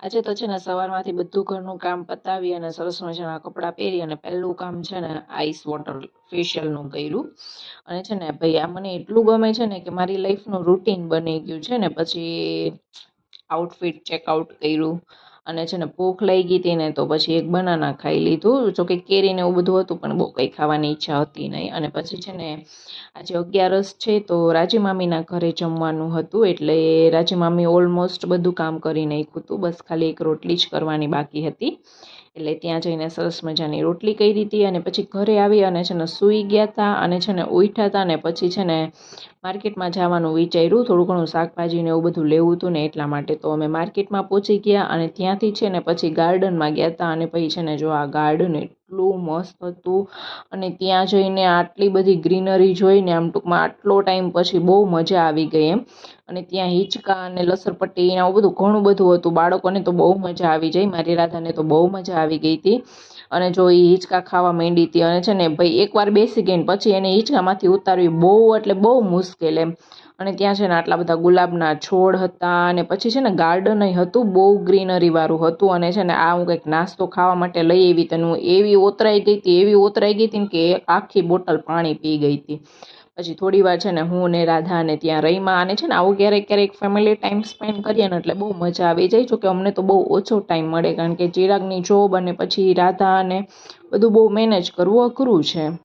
આજે તો છે ને સવારમાંથી બધું ઘરનું કામ પતાવી અને સરસ મજાના કપડાં પહેરી અને પહેલું કામ છે ને આઈસ વોટર ફેશિયલનું કર્યું. અને છે ને ભાઈ આ મને એટલું ગમે છે ને કે મારી લાઈફનું રૂટીન બની ગયું છે ને. પછી આઉટફિટ ચેકઆઉટ કર્યું અને છે ને ભૂખ લઈ ગઈ હતી ને તો પછી એક બનાના ખાઈ લીધું. જો કે કેરીને એવું બધું હતું પણ બહુ કંઈ ખાવાની ઈચ્છા હતી નહીં. અને પછી છે ને આજે 11 છે તો રાજી મામીના ઘરે જમવાનું હતું, એટલે રાજી મામી ઓલમોસ્ટ બધું કામ કરી નાખ્યું હતું, બસ ખાલી એક રોટલી જ કરવાની બાકી હતી. એટલે ત્યાં જઈને સરસ મજાની રોટલી કરી હતી અને પછી ઘરે આવી અને છે ને સૂઈ ગયા હતા અને છે ને ઉઠ્યા હતા ને પછી છે ને માર્કેટમાં જવાનું વિચાર્યું, થોડું ઘણું શાકભાજી ને એવું બધું લેવું હતું ને એટલા માટે. તો અમે માર્કેટમાં પહોંચી ગયા અને ત્યાંથી છે ને પછી ગાર્ડનમાં ગયા હતા. અને પછી છે ને જો આ ગાર્ડન એટલું મસ્ત હતું અને ત્યાં જઈને આટલી બધી ગ્રીનરી જોઈને આમ ટૂંકમાં આટલો ટાઈમ પછી બહુ મજા આવી ગઈ એમ. અને ત્યાં હિંચકા અને લસરપટ્ટી ને આવું બધું ઘણું બધું હતું. બાળકોને તો બહુ મજા આવી જાય, મારી રાધાને તો બહુ મજા આવી ગઈ હતી. અને જો એ હિંચકા ખાવા માંડી હતી અને છે ને ભાઈ એકવાર બેસી ગઈ ને પછી એને હિંચકામાંથી ઉતારવી બહુ એટલે બહુ મુશ્કેલ એમ. અને ત્યાં છે ને આટલા બધા ગુલાબના છોડ હતા અને પછી છે ને ગાર્ડન હતું, બહુ ગ્રીનરી વાળું હતું. અને છે ને આ હું કંઈક નાસ્તો ખાવા માટે લઈ આવી તને હું એવી ઓતરાઈ ગઈ હતી કે એક આખી બોટલ પાણી પી ગઈ હતી. પછી થોડી વાર છે ને હું ને રાધા અને ત્યાં રહીમાં. અને છે ને આવું ક્યારેક ક્યારેક ફેમિલી ટાઈમ સ્પેન્ડ કરીએ ને એટલે બહુ મજા આવી જાય. જોકે અમને તો બહુ ઓછો ટાઈમ મળે કારણ કે ચિરાગની જોબ અને પછી રાધા અને બધું બહુ મેનેજ કરવું અઘરું છે.